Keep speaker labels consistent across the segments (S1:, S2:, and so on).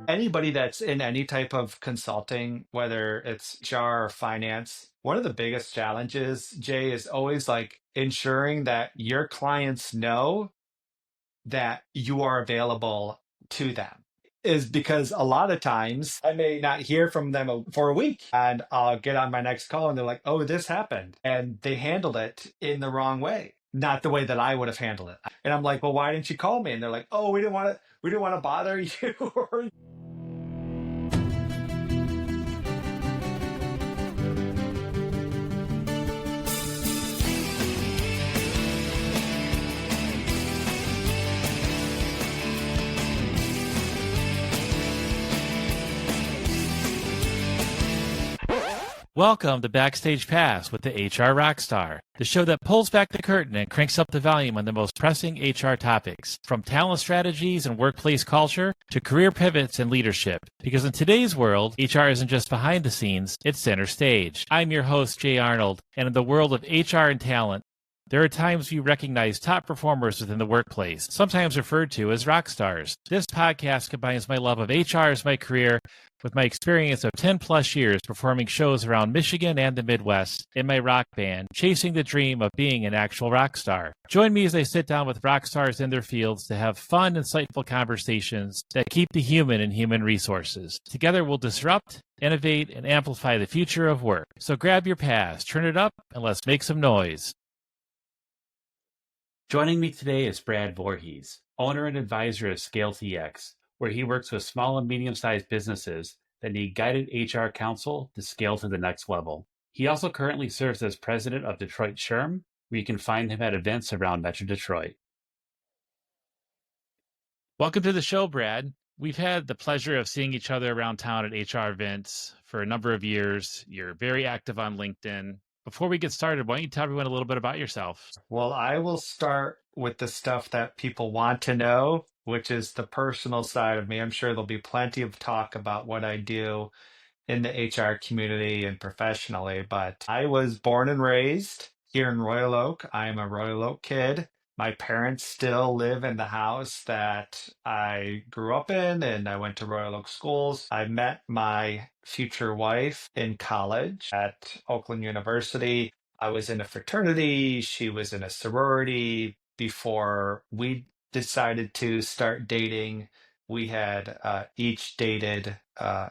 S1: Anybody that's in any type of consulting, whether it's HR or finance, one of the biggest challenges, Jay, is always like ensuring that your clients know that you are available to them. Is because a lot of times I may not hear from them for a week and I'll get on my next call and they're like, oh, this happened. And they handled it in the wrong way, not the way that I would have handled it. And I'm like, well, why didn't you call me? And they're like, oh, we didn't want to bother you.
S2: Welcome to Backstage Pass with the HR Rockstar, the show that pulls back the curtain and cranks up the volume on the most pressing HR topics, from talent strategies and workplace culture to career pivots and leadership. Because in today's world, HR isn't just behind the scenes, it's center stage. I'm your host, Jay Arnold, and in the world of HR and talent, there are times we recognize top performers within the workplace, sometimes referred to as rock stars. This podcast combines my love of HR as my career with my experience of 10 plus years performing shows around Michigan and the Midwest in my rock band, chasing the dream of being an actual rock star. Join me as I sit down with rock stars in their fields to have fun, insightful conversations that keep the human in human resources. Together we'll disrupt, innovate, and amplify the future of work. So grab your pass, turn it up, and let's make some noise. Joining me today is Brad Voorhees, owner and advisor of ScaleTX, where he works with small and medium-sized businesses that need guided HR counsel to scale to the next level. He also currently serves as President of Detroit SHRM, where you can find him at events around Metro Detroit. Welcome to the show, Brad. We've had the pleasure of seeing each other around town at HR events for a number of years. You're very active on LinkedIn. Before we get started, why don't you tell everyone a little bit about yourself?
S1: Well, I will start with the stuff that people want to know, which is the personal side of me. I'm sure there'll be plenty of talk about what I do in the HR community and professionally, but I was born and raised here in Royal Oak. I'm a Royal Oak kid. My parents still live in the house that I grew up in, and I went to Royal Oak schools. I met my future wife in college at Oakland University. I was in a fraternity, she was in a sorority. Before we decided to start dating, we had each dated, I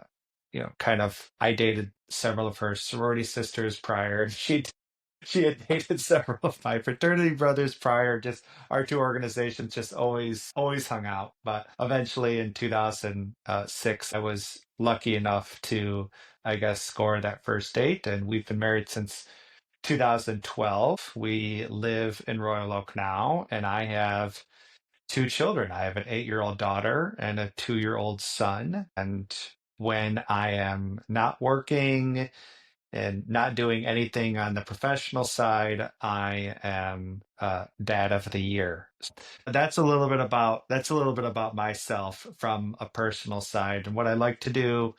S1: dated several of her sorority sisters prior. She had dated several of my fraternity brothers prior. Just our two organizations just always hung out. But eventually in 2006, I was lucky enough to, I guess, score that first date, and we've been married since 2012. We live in Royal Oak now, and I have two children. I have an 8-year-old daughter and a 2-year-old son. And when I am not working and not doing anything on the professional side, I am dad of the year. That's a little bit about myself from a personal side and what I like to do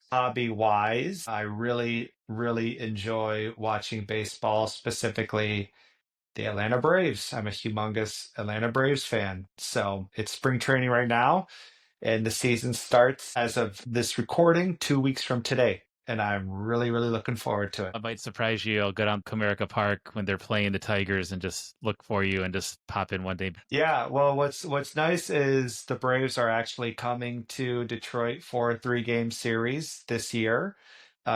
S1: hobby wise. I really enjoy watching baseball, specifically the Atlanta Braves. I'm a humongous Atlanta Braves fan. So it's spring training right now, and the season starts as of this recording 2 weeks from today. And I'm really looking forward to it.
S2: I might surprise you. I'll go down to Comerica Park when they're playing the Tigers and just look for you and just pop in one day.
S1: Yeah, well, what's nice is the Braves are actually coming to Detroit for a 3-game series this year,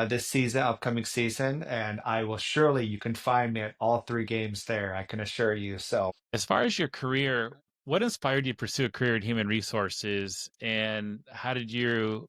S1: this season, upcoming season, and you can find me at all 3 games there, I can assure you. So
S2: As far as your career, what inspired you to pursue a career in human resources, and how did your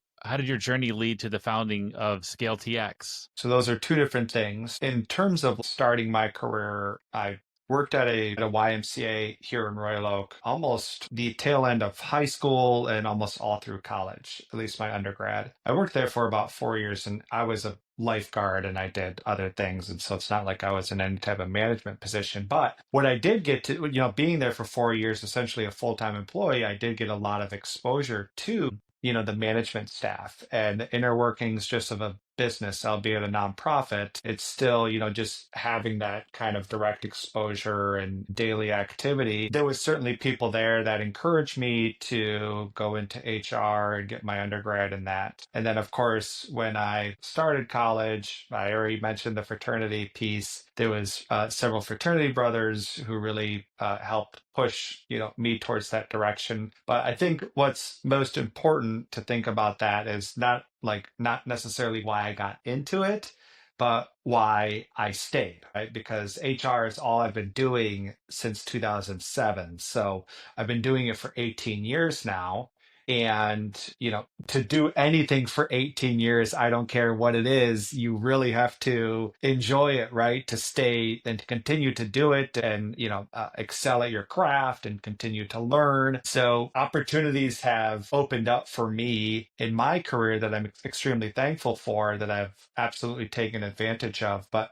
S2: journey lead to the founding of ScaleTX?
S1: So those are two different things. In terms of starting my career, I worked at a YMCA here in Royal Oak, almost the tail end of high school and almost all through college, at least my undergrad. I worked there for about 4 years, and I was a lifeguard and I did other things. And so it's not like I was in any type of management position. But what I did get to, being there for 4 years, essentially a full-time employee, I did get a lot of exposure to the management staff and the inner workings just of a business, albeit a nonprofit, it's still, just having that kind of direct exposure and daily activity. There was certainly people there that encouraged me to go into HR and get my undergrad in that. And then, of course, when I started college, I already mentioned the fraternity piece. There was several fraternity brothers who really helped push me towards that direction. But I think what's most important to think about that is not necessarily why I got into it, but why I stayed, right? Because HR is all I've been doing since 2007. So I've been doing it for 18 years now. And, to do anything for 18 years, I don't care what it is, you really have to enjoy it, right? To stay and to continue to do it and, excel at your craft and continue to learn. So opportunities have opened up for me in my career that I'm extremely thankful for, that I've absolutely taken advantage of. But,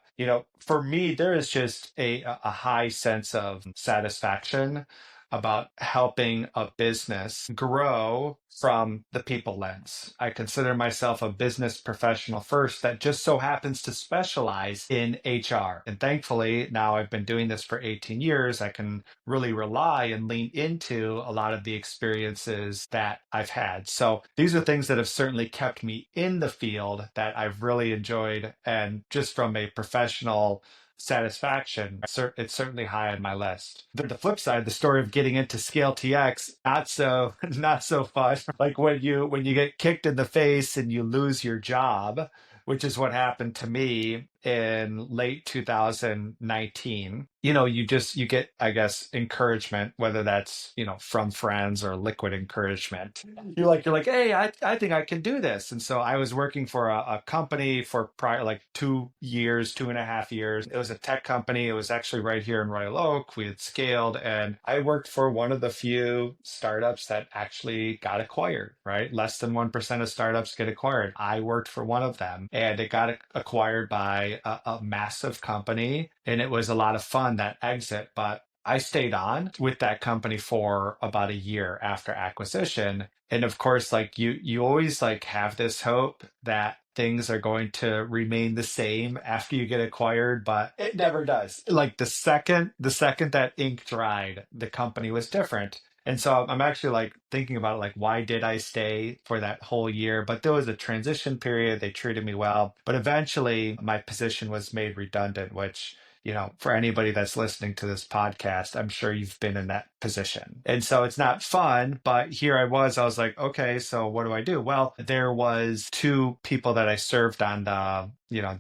S1: for me, there is just a high sense of satisfaction about helping a business grow from the people lens. I consider myself a business professional first that just so happens to specialize in HR. And thankfully, now I've been doing this for 18 years, I can really rely and lean into a lot of the experiences that I've had. So these are things that have certainly kept me in the field that I've really enjoyed. And just from a professional satisfaction, it's certainly high on my list. The flip side, the story of getting into ScaleTX, not so fun. Like when you get kicked in the face and you lose your job, which is what happened to me in late 2019. You get, I guess, encouragement, whether that's, from friends or liquid encouragement. You're like, hey, I think I can do this. And so I was working for a company for prior, like 2 years, 2.5 years. It was a tech company. It was actually right here in Royal Oak. We had scaled, and I worked for one of the few startups that actually got acquired, right? Less than 1% of startups get acquired. I worked for one of them, and it got acquired by a massive company, and it was a lot of fun, that exit. But I stayed on with that company for about a year after acquisition. And of course, like you always like have this hope that things are going to remain the same after you get acquired, but it never does. Like the second that ink dried, the company was different. And so I'm actually like thinking about like, why did I stay for that whole year? But there was a transition period. They treated me well, but eventually my position was made redundant, which, for anybody that's listening to this podcast, I'm sure you've been in that position. And so it's not fun, but here I was like, okay, so what do I do? Well, there was two people that I served on the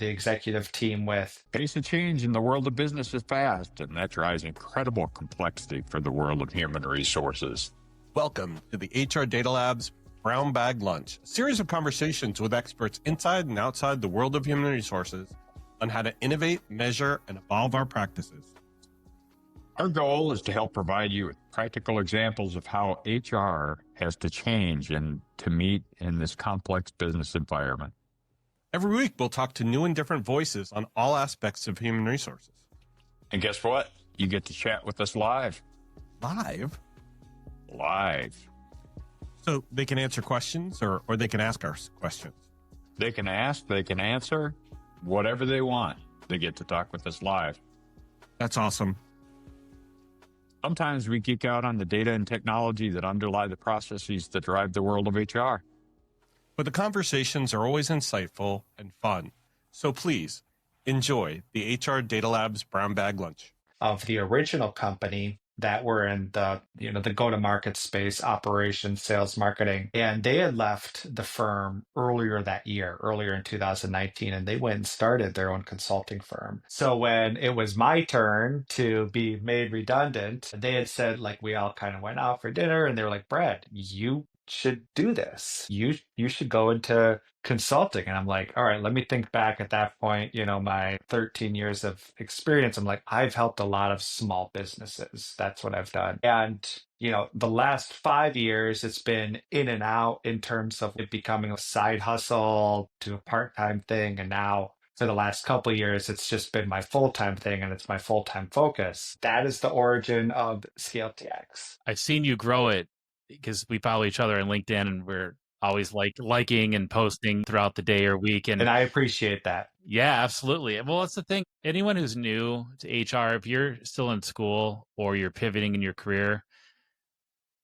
S1: executive team with.
S3: Pace of change in the world of business is fast, and that drives incredible complexity for the world of human resources.
S4: Welcome to the HR Data Lab's Brown Bag Lunch, a series of conversations with experts inside and outside the world of human resources on how to innovate, measure, and evolve our practices.
S3: Our goal is to help provide you with practical examples of how HR has to change and to meet in this complex business environment.
S4: Every week, we'll talk to new and different voices on all aspects of human resources.
S3: And guess what? You get to chat with us live.
S4: Live?
S3: Live.
S4: So they can answer questions or they can ask us questions.
S3: They can ask, they can answer, whatever they want. They get to talk with us live.
S4: That's awesome.
S3: Sometimes we geek out on the data and technology that underlie the processes that drive the world of HR.
S4: But the conversations are always insightful and fun. So please enjoy the HR Data Lab's Brown Bag Lunch.
S1: Of the original company that were in the go-to-market space, operations, sales, marketing. And they had left the firm earlier that year, earlier in 2019, and they went and started their own consulting firm. So when it was my turn to be made redundant, they had said, like, we all kind of went out for dinner, and they were like, Brad, you should do this. You should go into consulting. And I'm like, all right, let me think back at that point, my 13 years of experience. I'm like, I've helped a lot of small businesses. That's what I've done. And, the last 5 years, it's been in and out in terms of it becoming a side hustle to a part-time thing. And now for the last couple of years, it's just been my full-time thing, and it's my full-time focus. That is the origin of ScaleTX.
S2: I've seen you grow it because we follow each other on LinkedIn, and we're always liking and posting throughout the day or week.
S1: And I appreciate that.
S2: Yeah, absolutely. Well, that's the thing. Anyone who's new to HR, if you're still in school or you're pivoting in your career,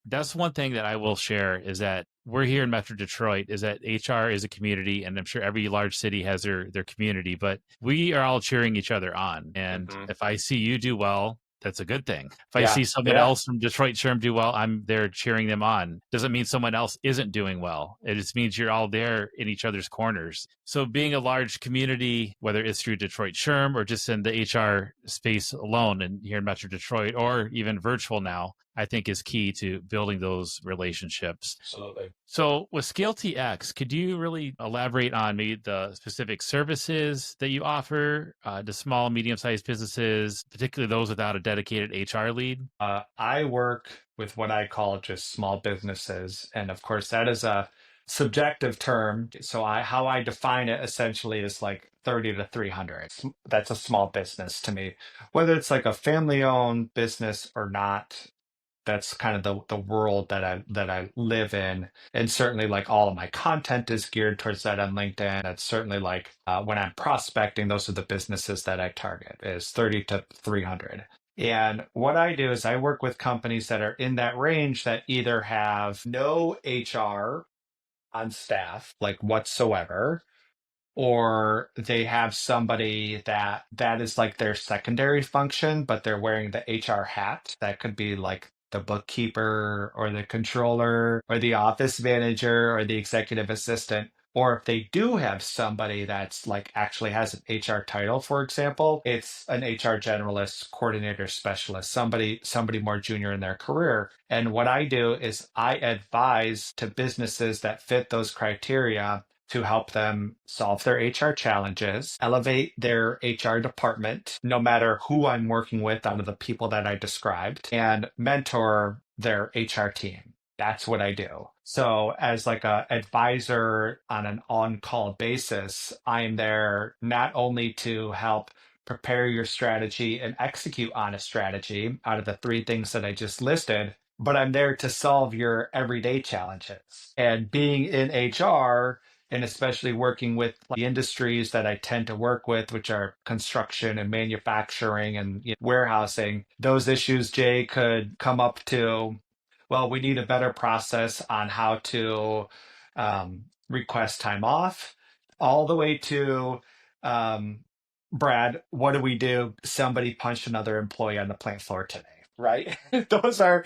S2: that's one thing that I will share is that we're here in Metro Detroit, is that HR is a community, and I'm sure every large city has their community, but we are all cheering each other on. And if I see you do well, that's a good thing. If I see someone else from Detroit SHRM do well, I'm there cheering them on. Doesn't mean someone else isn't doing well. It just means you're all there in each other's corners. So being a large community, whether it's through Detroit SHRM or just in the HR space alone and here in Metro Detroit or even virtual now, I think is key to building those relationships.
S1: Absolutely.
S2: So with ScaleTX, could you really elaborate on maybe the specific services that you offer to small, medium-sized businesses, particularly those without a dedicated HR lead?
S1: I work with what I call just small businesses. And of course, that is a subjective term. So how I define it essentially is like 30 to 300. That's a small business to me. Whether it's like a family-owned business or not, that's kind of the world that I live in. And certainly like all of my content is geared towards that on LinkedIn. That's certainly like when I'm prospecting, those are the businesses that I target is 30 to 300. And what I do is I work with companies that are in that range that either have no HR on staff, like whatsoever, or they have somebody that is like their secondary function, but they're wearing the HR hat. That could be like the bookkeeper or the controller or the office manager or the executive assistant. Or if they do have somebody that's like actually has an HR title, for example, it's an HR generalist, coordinator, specialist, somebody more junior in their career. And what I do is I advise to businesses that fit those criteria to help them solve their HR challenges, elevate their HR department, no matter who I'm working with out of the people that I described, and mentor their HR team. That's what I do. So as like a advisor on an on-call basis, I'm there not only to help prepare your strategy and execute on a strategy out of the three things that I just listed, but I'm there to solve your everyday challenges. And being in HR, and especially working with the industries that I tend to work with, which are construction and manufacturing and warehousing, those issues, Jay, could come up to, well, we need a better process on how to request time off, all the way to, Brad, what do we do? Somebody punched another employee on the plant floor today. Right? those are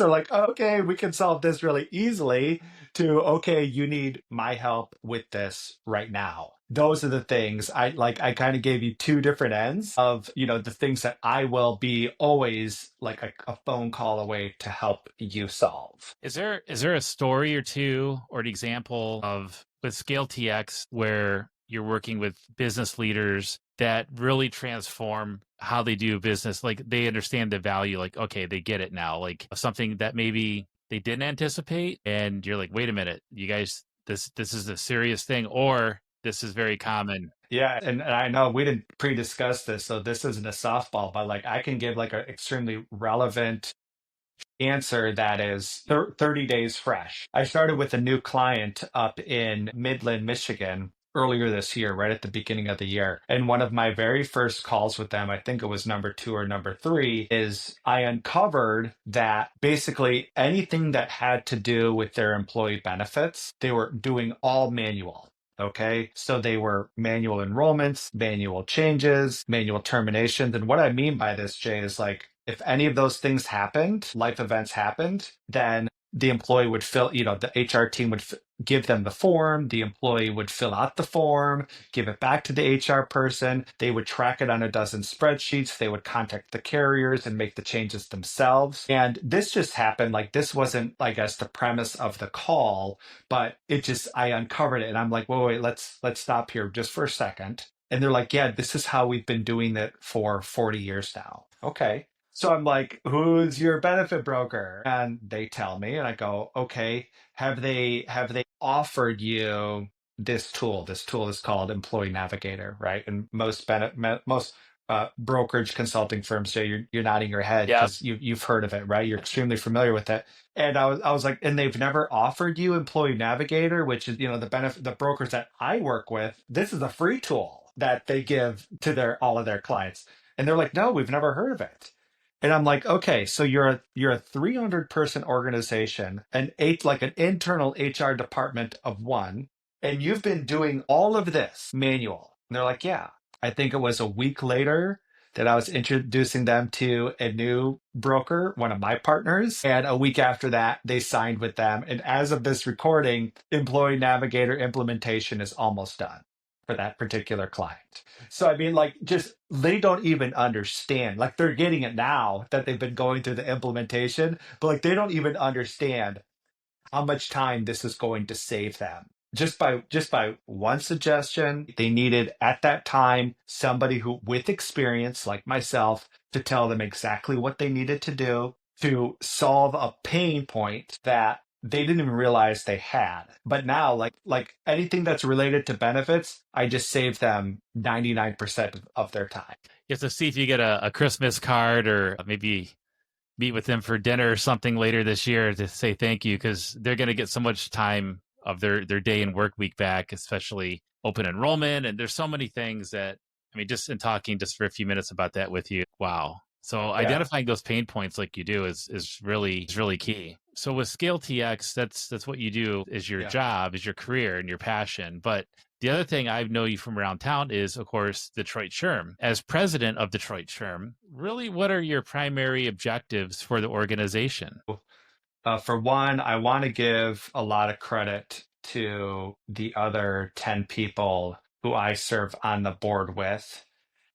S1: like, okay, we can solve this really easily, to, okay, you need my help with this right now. Those are the things I kind of gave you two different ends of, the things that I will be always like a phone call away to help you solve.
S2: Is there a story or two or an example of with ScaleTX where you're working with business leaders that really transform how they do business? Like they understand the value, like, okay, they get it now, like something that maybe they didn't anticipate. And you're like, wait a minute, you guys, this is a serious thing, or this is very common.
S1: Yeah. And I know we didn't pre-discuss this, so this isn't a softball, but like I can give like an extremely relevant answer that is 30 days fresh. I started with a new client up in Midland, Michigan, earlier this year, right at the beginning of the year. And one of my very first calls with them, I think it was number 2 or number 3, is I uncovered that basically anything that had to do with their employee benefits, they were doing all manual. Okay. So they were manual enrollments, manual changes, manual terminations. And what I mean by this, Jay, is like, if any of those things happened, life events happened, then the employee would the HR team would give them the form. The employee would fill out the form, give it back to the HR person. They would track it on a dozen spreadsheets. They would contact the carriers and make the changes themselves. And this just happened. Like, this wasn't, I guess, the premise of the call, but I uncovered it. And I'm like, wait, let's stop here just for a second. And they're like, yeah, this is how we've been doing it for 40 years now. Okay. So I'm like, who's your benefit broker? And they tell me, and I go, okay, have they offered you this tool? This tool is called Employee Navigator, right? And most brokerage consulting firms. So you're nodding your head
S2: Yeah.
S1: because you've heard of it, right? You're extremely familiar with it. And I was like, and they've never offered you Employee Navigator, which is, the benefit, the brokers that I work with. This is a free tool that they give to all of their clients. And they're like, no, we've never heard of it. And I'm like, okay, so you're a 300-person organization, like an internal HR department of one, and you've been doing all of this manual. And they're like, yeah. I think it was a week later that I was introducing them to a new broker, one of my partners. And a week after that, they signed with them. And as of this recording, Employee Navigator implementation is almost done for that particular client. So, I mean, like, just they don't even understand. Like, they're getting it now that they've been going through the implementation, but like, they don't even understand how much time this is going to save them. Just by one suggestion, they needed at that time somebody who with experience like myself to tell them exactly what they needed to do to solve a pain point that they didn't even realize they had. But now, like anything that's related to benefits, I just saved them 99% of their time.
S2: You have to see if you get a Christmas card or maybe meet with them for dinner or something later this year to say thank you, because they're going to get so much time of their day and work week back, especially open enrollment. And there's so many things that, I mean, just in talking just for a few minutes about that with you. Wow. So identifying those pain points like you do is really key. So with ScaleTX, that's what you do is your job, is your career and your passion. But the other thing I know you from around town is, of course, Detroit SHRM. As president of Detroit SHRM, really, what are your primary objectives for the organization?
S1: For one, I want to give a lot of credit to the other 10 people who I serve on the board with.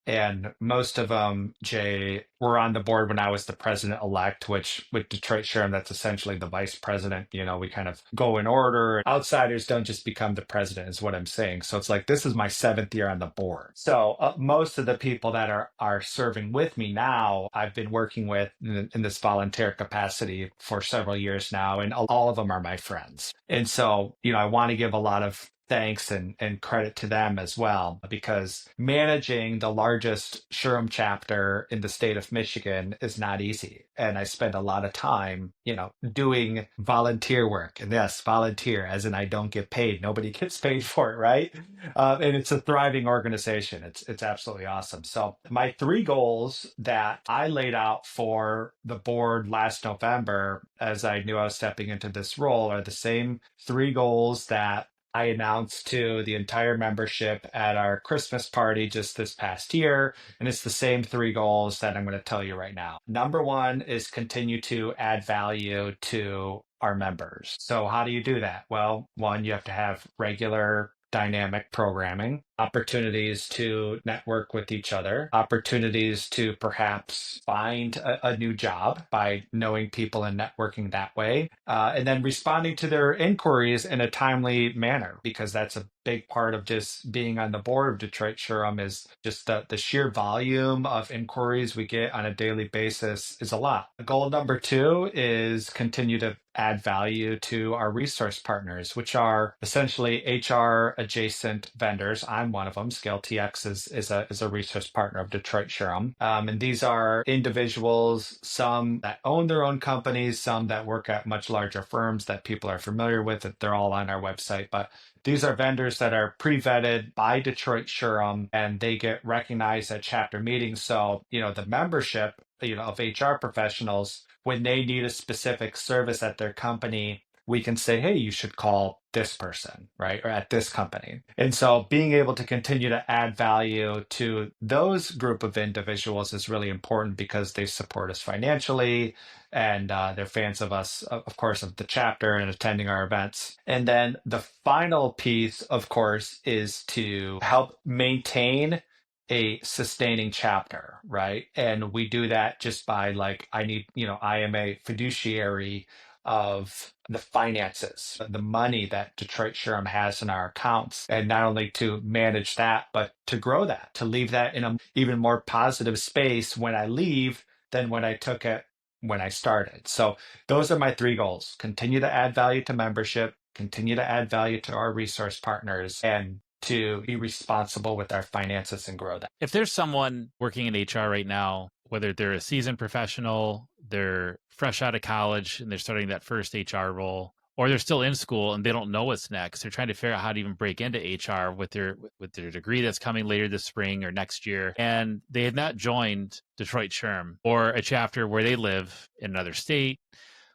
S1: And most of them, Jay, were on the board when I was the president-elect, which with Detroit SHRM, that's essentially the vice president. We kind of go in order. Outsiders don't just become the president, is what I'm saying. So it's like, this is my 7th year on the board. So most of the people that are serving with me now, I've been working with in this volunteer capacity for several years now, and all of them are my friends. And so, I want to give a lot of thanks and credit to them as well, because managing the largest SHRM chapter in the state of Michigan is not easy. And I spend a lot of time, doing volunteer work. And yes, volunteer, as in I don't get paid. Nobody gets paid for it, right? And it's a thriving organization. It's absolutely awesome. So my 3 goals that I laid out for the board last November, as I knew I was stepping into this role, are the same 3 goals that I announced to the entire membership at our Christmas party just this past year. And it's the same 3 goals that I'm going to tell you right now. Number 1 is continue to add value to our members. So how do you do that? Well, 1, you have to have regular dynamic programming, opportunities to network with each other, opportunities to perhaps find a new job by knowing people and networking that way, and then responding to their inquiries in a timely manner, because that's a big part of just being on the board of Detroit SHRM is just the sheer volume of inquiries we get on a daily basis is a lot. Goal number 2 is continue to add value to our resource partners, which are essentially HR adjacent vendors. I'm one of them. ScaleTX is a resource partner of Detroit SHRM. And these are individuals, some that own their own companies, some that work at much larger firms that people are familiar with. They're all on our website. But these are vendors that are pre-vetted by Detroit SHRM, and they get recognized at chapter meetings. So, the membership, of HR professionals, when they need a specific service at their company, we can say, hey, you should call this person, right? Or at this company. And so being able to continue to add value to those group of individuals is really important because they support us financially and they're fans of us, of course, of the chapter and attending our events. And then the final piece, of course, is to help maintain a sustaining chapter, right? And we do that just by I am a fiduciary of the finances, the money that Detroit SHRM has in our accounts, and not only to manage that, but to grow that, to leave that in an even more positive space when I leave than when I took it when I started. So those are my 3 goals: continue to add value to membership, continue to add value to our resource partners, and to be responsible with our finances and grow that.
S2: If there's someone working in HR right now, whether they're a seasoned professional, they're fresh out of college and they're starting that first HR role, or they're still in school and they don't know what's next, they're trying to figure out how to even break into HR with their degree that's coming later this spring or next year, and they have not joined Detroit SHRM or a chapter where they live in another state.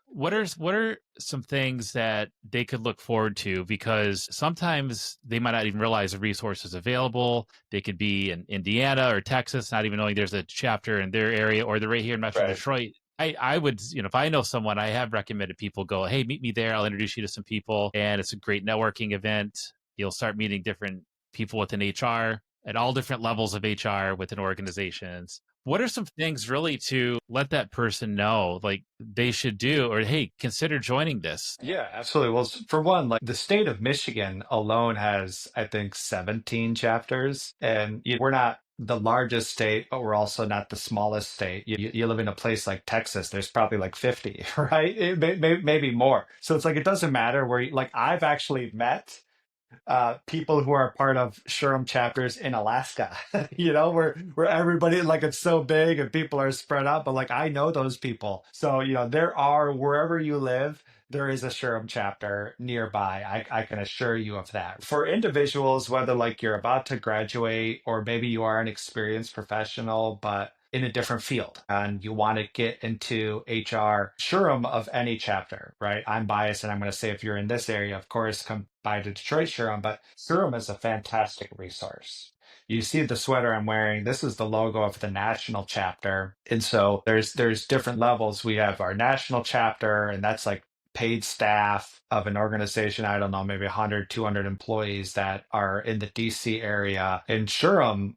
S2: What are some things that they could look forward to? Because sometimes they might not even realize the resources available. They could be in Indiana or Texas, not even knowing there's a chapter in their area, or they're right here in Metro Detroit. I would, if I know someone, I have recommended people go, hey, meet me there. I'll introduce you to some people. And it's a great networking event. You'll start meeting different people within HR at all different levels of HR within organizations. What are some things really to let that person know, like they should do, or hey, consider joining this?
S1: Yeah, absolutely. Well, for one, like the state of Michigan alone has, I think, 17 chapters, and we're not the largest state, but we're also not the smallest state. You live in a place like Texas, there's probably like 50, right? Maybe more. So it's like, it doesn't matter where like I've actually met people who are part of SHRM chapters in Alaska, where everybody, like, it's so big and people are spread out, but like I know those people. So, there are, wherever you live, there is a SHRM chapter nearby. I can assure you of that. For individuals, whether like you're about to graduate or maybe you are an experienced professional, but in a different field and you want to get into HR, SHRM of any chapter, right? I'm biased and I'm going to say if you're in this area, of course, come by to Detroit SHRM, but SHRM is a fantastic resource. You see the sweater I'm wearing. This is the logo of the national chapter. And so there's different levels. We have our national chapter, and that's like paid staff of an organization, I don't know, maybe 100, 200 employees that are in the DC area. In SHRM,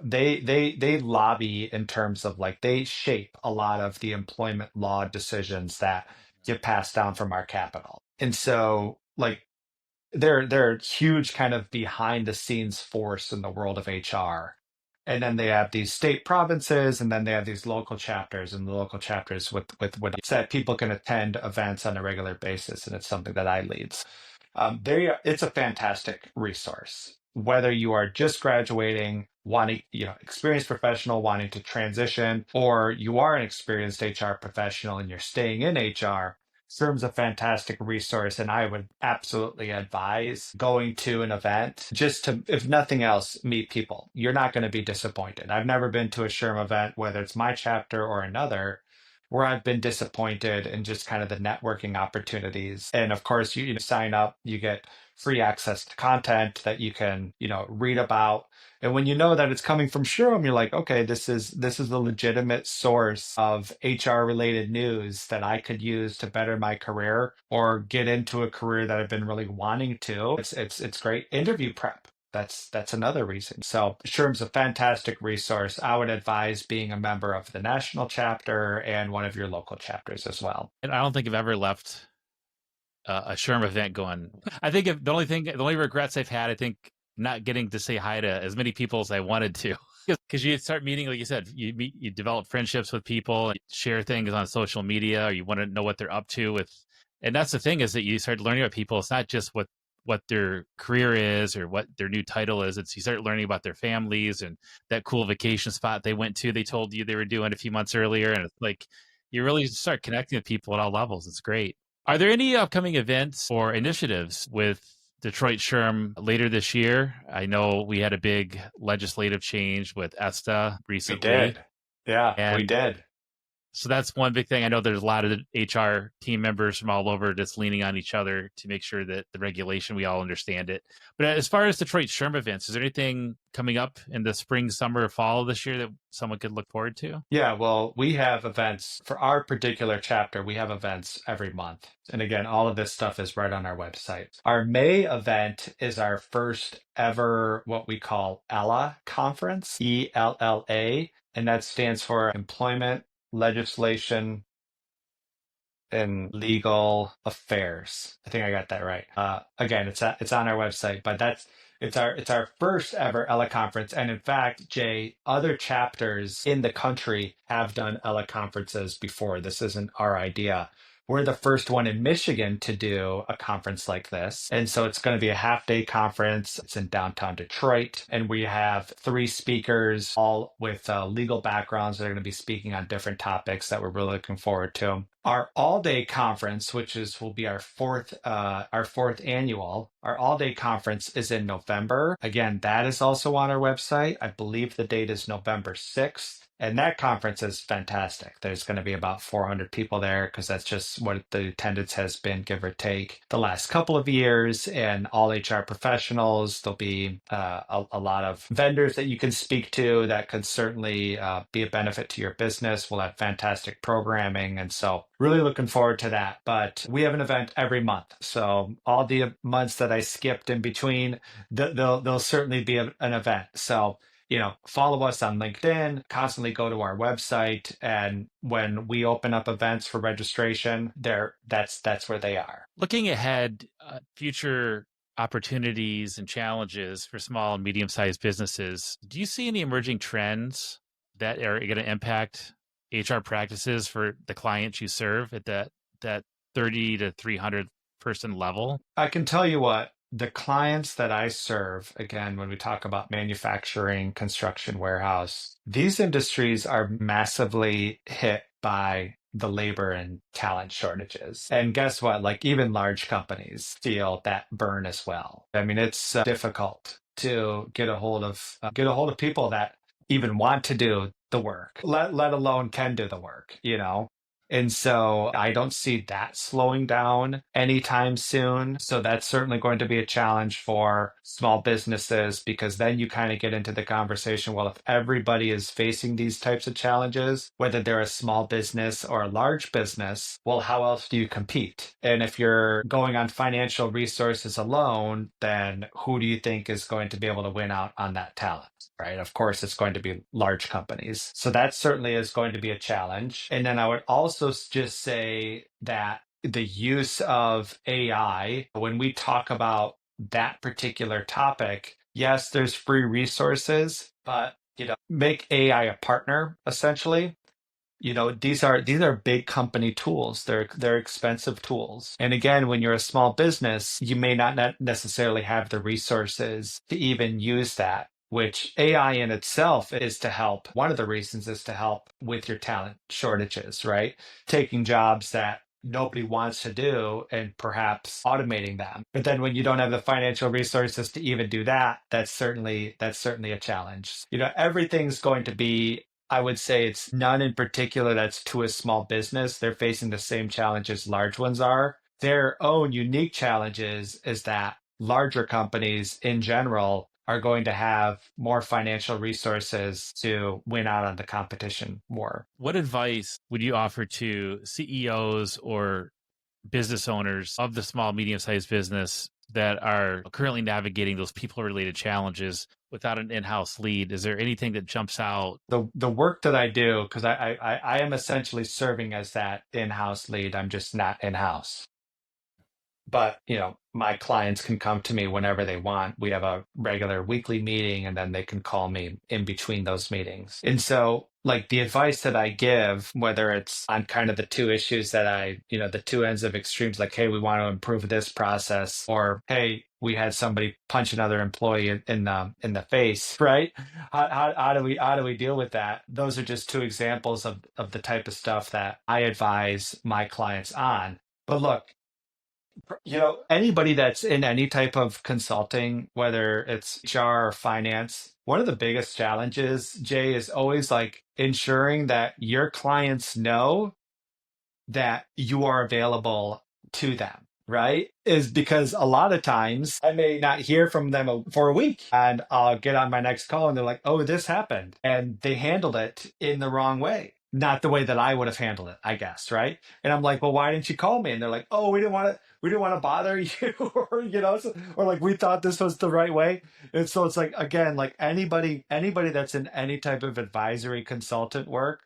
S1: they lobby in terms of like they shape a lot of the employment law decisions that get passed down from our capital. And so like they're a huge kind of behind the scenes force in the world of HR. And then they have these state provinces, and then they have these local chapters, and the local chapters with what said people can attend events on a regular basis, and it's something that I lead. It's a fantastic resource. Whether you are just graduating, wanting, experienced professional wanting to transition, or you are an experienced HR professional and you're staying in HR, SHRM's a fantastic resource, and I would absolutely advise going to an event just to, if nothing else, meet people. You're not going to be disappointed. I've never been to a SHRM event, whether it's my chapter or another, where I've been disappointed in just kind of the networking opportunities. And of course, you sign up, you get free access to content that you can, read about. And when you know that it's coming from SHRM, you're like, okay, this is a legitimate source of HR related news that I could use to better my career or get into a career that I've been really wanting to. It's great interview prep. That's another reason. So SHRM's a fantastic resource. I would advise being a member of the national chapter and one of your local chapters as well.
S2: And I don't think I've ever left a SHRM event going. I think the only regrets I've had, I think, not getting to say hi to as many people as I wanted to. Because you start meeting, like you said, you develop friendships with people, share things on social media, or you want to know what they're up to with. And that's the thing, is that you start learning about people. It's not just what their career is or what their new title is. It's you start learning about their families and that cool vacation spot they went to, they told you they were doing a few months earlier. And it's like, you really start connecting with people at all levels. It's great. Are there any upcoming events or initiatives with Detroit SHRM later this year? I know we had a big legislative change with ESTA recently.
S1: We did. Yeah, we did.
S2: So that's one big thing. I know there's a lot of HR team members from all over just leaning on each other to make sure that the regulation, we all understand it. But as far as Detroit SHRM events, is there anything coming up in the spring, summer, fall of this year that someone could look forward to?
S1: Yeah, well, we have events for our particular chapter. We have events every month. And again, all of this stuff is right on our website. Our May event is our first ever, what we call ELA conference, ELLA, and that stands for Employment, Legislation, and Legal Affairs. I think I got that right. Again, it's on our website, but it's our first ever ELA conference. And in fact, Jay, other chapters in the country have done ELA conferences before. This isn't our idea. we're the first one in Michigan to do a conference like this. And so it's going to be a half-day conference. It's in downtown Detroit. And we have 3 speakers, all with legal backgrounds that are going to be speaking on different topics that we're really looking forward to. Our all-day conference, will be our fourth annual, our all-day conference is in November. Again, that is also on our website. I believe the date is November 6th. And that conference is fantastic. There's going to be about 400 people there because that's just what the attendance has been, give or take, the last couple of years. And all HR professionals. There'll be a lot of vendors that you can speak to that could certainly be a benefit to your business. We'll have fantastic programming. And so really looking forward to that. But we have an event every month. So all the months that I skipped in between, there'll certainly be an event. So follow us on LinkedIn, constantly go to our website. And when we open up events for registration, that's where they are.
S2: Looking ahead, future opportunities and challenges for small and medium-sized businesses, do you see any emerging trends that are going to impact HR practices for the clients you serve at that 30 to 300 person level?
S1: I can tell you what. The clients that I serve, again, when we talk about manufacturing, construction, warehouse, these industries are massively hit by the labor and talent shortages. And guess what? Like even large companies feel that burn as well. I mean, it's difficult to get a hold of people that even want to do the work, let alone can do the work, And so I don't see that slowing down anytime soon. So that's certainly going to be a challenge for small businesses because then you kind of get into the conversation. Well, if everybody is facing these types of challenges, whether they're a small business or a large business, well, how else do you compete? And if you're going on financial resources alone, then who do you think is going to be able to win out on that talent? Right? Of course, it's going to be large companies. So that certainly is going to be a challenge. And then I would also just say that the use of AI, when we talk about that particular topic, yes, there's free resources, but make AI a partner, essentially. These are big company tools. They're expensive tools. And again, when you're a small business, you may not necessarily have the resources to even use that, which AI in itself is to help. One of the reasons is to help with your talent shortages, right? Taking jobs that nobody wants to do and perhaps automating them. But then when you don't have the financial resources to even do that, that's certainly a challenge. Everything's going to be, I would say it's none in particular that's to a small business. They're facing the same challenges large ones are. Their own unique challenges is that larger companies in general are going to have more financial resources to win out on the competition war.
S2: What advice would you offer to CEOs or business owners of the small, medium-sized business that are currently navigating those people-related challenges without an in-house lead? Is there anything that jumps out?
S1: The work that I do, because I am essentially serving as that in-house lead. I'm just not in-house. But, my clients can come to me whenever they want. We have a regular weekly meeting and then they can call me in between those meetings. And so like the advice that I give, whether it's on kind of the two issues that the two ends of extremes, like, hey, we want to improve this process, or, hey, we had somebody punch another employee in the face, right? How do we deal with that? Those are just two examples of the type of stuff that I advise my clients on. But look, anybody that's in any type of consulting, whether it's HR or finance, one of the biggest challenges, Jay, is always like ensuring that your clients know that you are available to them, right? Is because a lot of times I may not hear from them for a week and I'll get on my next call and they're like, oh, this happened. And they handled it in the wrong way. Not the way that I would have handled it, I guess, right? And I'm like, well, why didn't you call me? And they're like, oh, we didn't want to bother you, or like we thought this was the right way. And so it's like, again, like anybody that's in any type of advisory consultant work,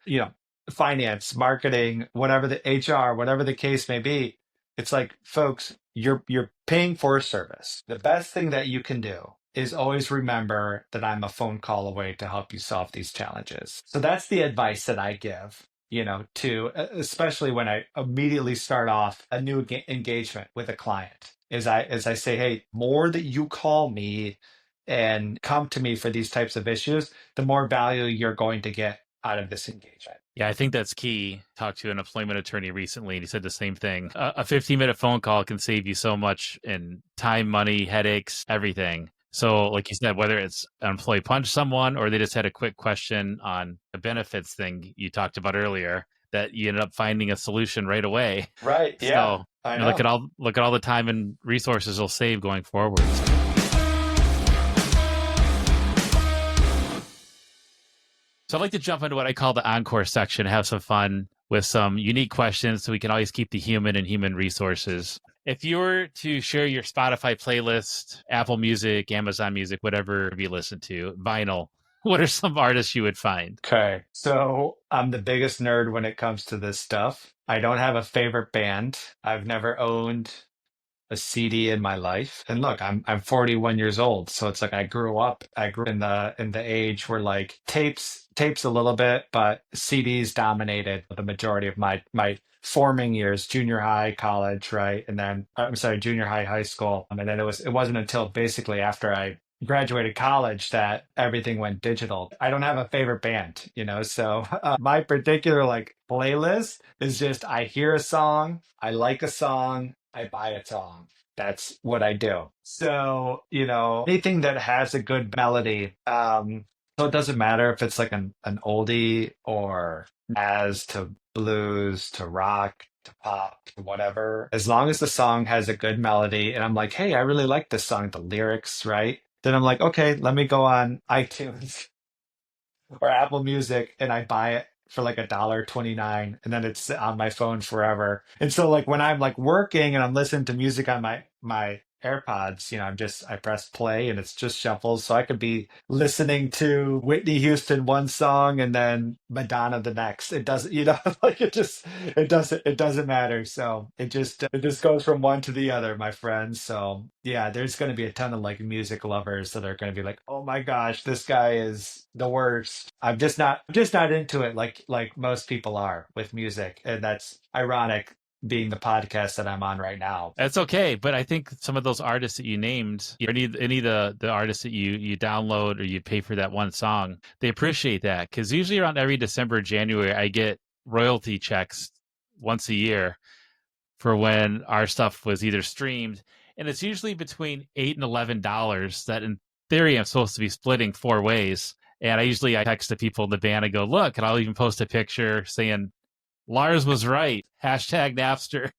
S1: finance, marketing, whatever the HR, whatever the case may be, it's like, folks, you're paying for a service. The best thing that you can do is always remember that I'm a phone call away to help you solve these challenges. So that's the advice that I give. to especially when I immediately start off a new engagement with a client, as I say, hey, more that you call me and come to me for these types of issues, the more value you're going to get out of this engagement.
S2: Yeah, I think that's key. Talked to an employment attorney recently, and he said the same thing. A 15-minute phone call can save you so much in time, money, headaches, everything. So, like you said, whether it's an employee punched someone or they just had a quick question on a benefits thing you talked about earlier, that you ended up finding a solution right away.
S1: Right. Yeah.
S2: So,
S1: I know.
S2: look at all the time and resources you'll save going forward. So I'd like to jump into what I call the encore section, have some fun with some unique questions so we can always keep the human and human resources. If you were to share your Spotify playlist, Apple Music, Amazon Music, whatever you listen to, vinyl, what are some artists you would find?
S1: Okay. So I'm the biggest nerd when it comes to this stuff. I don't have a favorite band. I've never owned a CD in my life. And look, I'm 41 years old, so it's like I grew up in the age where like tapes a little bit, but CDs dominated the majority of my forming years, junior high, college, right? And then I'm sorry, junior high, high school. And then it wasn't until basically after I graduated college that everything went digital. I don't have a favorite band, so my particular like playlist is just I hear a song, I like a song, I buy a song. That's what I do. So, anything that has a good melody. So it doesn't matter if it's like an oldie or jazz to blues to rock to pop to whatever. As long as the song has a good melody and I'm like, hey, I really like this song, the lyrics, right? Then I'm like, okay, let me go on iTunes or Apple Music and I buy it for like $1.29 and then it's on my phone forever. And so like when I'm like working and I'm listening to music on my AirPods, I press play and it's just shuffles. So I could be listening to Whitney Houston one song and then Madonna the next. It doesn't, like it doesn't matter. So it just goes from one to the other, my friends. So yeah, there's going to be a ton of like music lovers that are going to be like, oh my gosh, this guy is the worst. I'm just not into it like most people are with music. And that's ironic being the podcast that I'm on right now.
S2: That's okay, but I think some of those artists that you named, or any of the artists that you download or you pay for that one song, they appreciate that because usually around every December, January, I get royalty checks once a year for when our stuff was either streamed, and it's usually between $8 and $11 that in theory I'm supposed to be splitting 4 ways. And I text the people in the band and go, look, and I'll even post a picture saying, Lars was right. #Napster.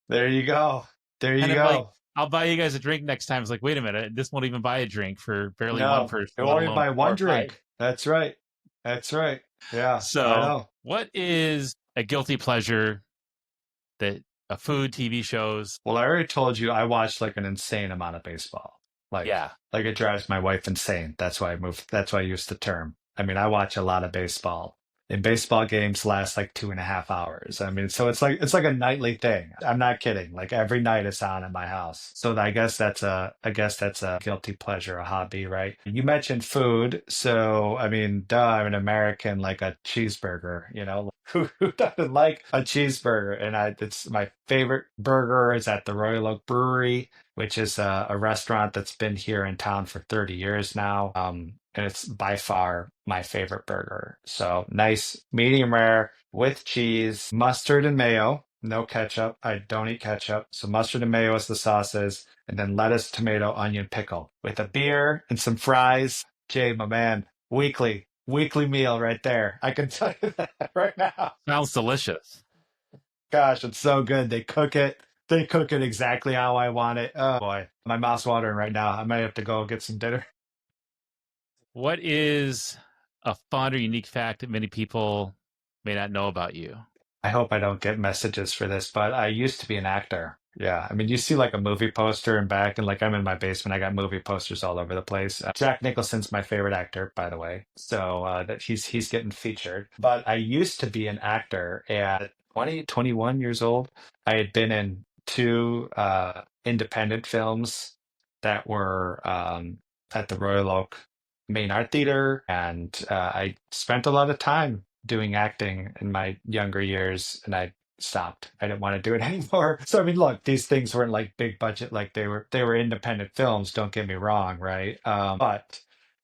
S1: There you go. There you go.
S2: Like, I'll buy you guys a drink next time. It's like, wait a minute, this won't even buy a drink for barely one person.
S1: It won't even buy one drink. That's right. Yeah.
S2: So, what is a guilty pleasure that a food, TV shows?
S1: Well, I already told you I watched like an insane amount of baseball. Like it drives my wife insane. That's why I used the term. I mean, I watch a lot of baseball. And baseball games last like 2.5 hours. I mean, so it's like a nightly thing. I'm not kidding. Like every night it's on in my house. So I guess that's a guilty pleasure, a hobby, right? You mentioned food, so I mean, duh, I'm an American, like a cheeseburger. Who doesn't like a cheeseburger? And it's my favorite burger is at the Royal Oak Brewery, which is a restaurant that's been here in town for 30 years now. And it's by far my favorite burger. So nice medium rare with cheese, mustard and mayo, no ketchup. I don't eat ketchup. So mustard and mayo is the sauces, and then lettuce, tomato, onion, pickle with a beer and some fries. Jay, my man, weekly meal right there. I can tell you that right now.
S2: Sounds delicious.
S1: Gosh, it's so good. They cook it exactly how I want it. Oh boy, my mouth's watering right now. I might have to go get some dinner.
S2: What is a fun or unique fact that many people may not know about you?
S1: I hope I don't get messages for this, but I used to be an actor. Yeah. I mean, you see like a movie poster and back, and like I'm in my basement, I got movie posters all over the place. Jack Nicholson's my favorite actor, by the way. So that he's getting featured. But I used to be an actor at 21 years old. I had been in 2 independent films that were at the Royal Oak Main Art Theater, and I spent a lot of time doing acting in my younger years, and I stopped. I didn't want to do it anymore. So I mean, look, these things weren't like big budget, like they were independent films. Don't get me wrong, right? But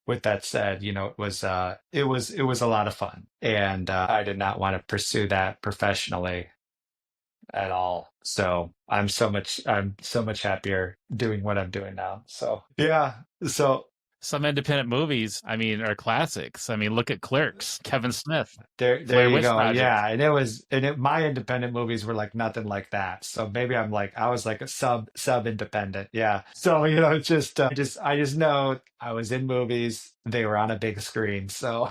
S1: with that said, it was a lot of fun, and I did not want to pursue that professionally at all. So I'm so much happier doing what I'm doing now. So yeah. So
S2: Some independent movies, I mean, are classics. I mean, look at Clerks, Kevin Smith,
S1: there
S2: Blair
S1: you
S2: Witch
S1: go.
S2: Project.
S1: Yeah. My independent movies were like nothing like that. So maybe I was like a sub independent. Yeah. So, it's just, I just know I was in movies. They were on a big screen. So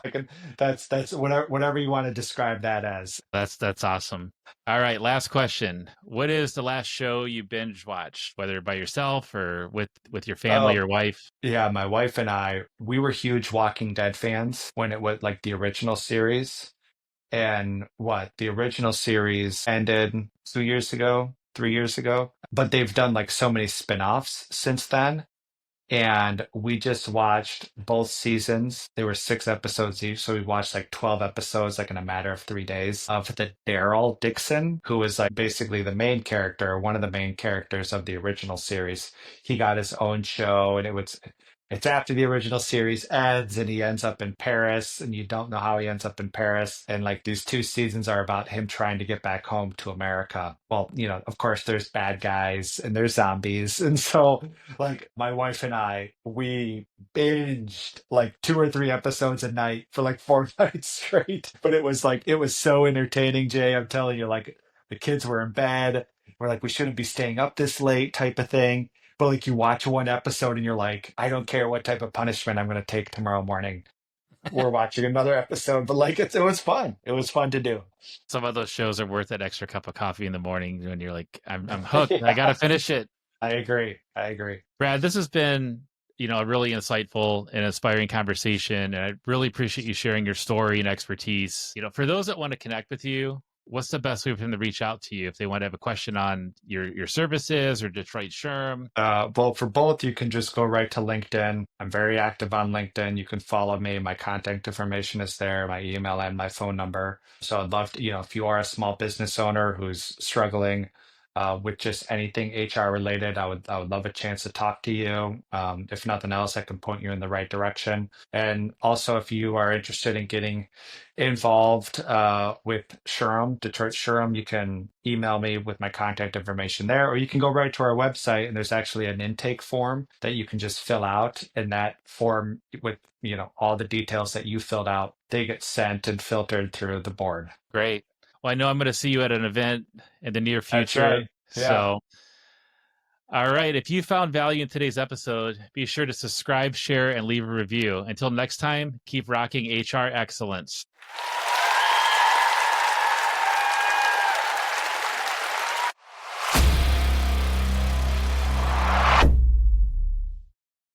S1: that's whatever you want to describe that as.
S2: That's awesome. All right, last question. What is the last show you binge watched, whether by yourself or with your family
S1: Oh,
S2: or wife?
S1: yeah. My wife and we were huge Walking Dead fans when it was like the original series. And the original series ended 2 years ago, 3 years ago, but they've done like so many spin-offs since then. And we just watched both seasons. There were 6 episodes each, so we watched like 12 episodes like in a matter of 3 days of the Daryl Dixon, who was like basically the main character, one of the main characters of the original series. He got his own show, and it's after the original series ends, and he ends up in Paris, and you don't know how he ends up in Paris. And like these 2 seasons are about him trying to get back home to America. Well, of course, there's bad guys and there's zombies, and so like my wife and we binged like 2 or 3 episodes a night for like 4 nights straight. But it was so entertaining, Jay. I'm telling you, like the kids were in bed. We're like, we shouldn't be staying up this late, type of thing. But like you watch one episode and you're like, I don't care what type of punishment I'm going to take tomorrow morning. We're watching another episode, but like it was fun. It was fun to do.
S2: Some of those shows are worth that extra cup of coffee in the morning when you're like, I'm hooked. I got to
S1: Yeah,
S2: finish it.
S1: I agree. I agree.
S2: Brad, this has been, a really insightful and inspiring conversation. And I really appreciate you sharing your story and expertise. For those that want to connect with you, what's the best way for them to reach out to you if they want to have a question on your services or Detroit SHRM?
S1: Well, for both, you can just go right to LinkedIn. I'm very active on LinkedIn. You can follow me. My contact information is there, my email and my phone number. So I'd love to, if you are a small business owner who's struggling with just anything HR related, I would love a chance to talk to you. If nothing else, I can point you in the right direction. And also, if you are interested in getting involved with SHRM, Detroit SHRM, you can email me with my contact information there, or you can go right to our website, and there's actually an intake form that you can just fill out. And that form with all the details that you filled out, they get sent and filtered through the board.
S2: Great. Well, I know I'm going to see you at an event in the near
S1: That's
S2: future.
S1: right. Yeah.
S2: So, all right. If you found value in today's episode, be sure to subscribe, share, and leave a review. Until next time, keep rocking HR excellence.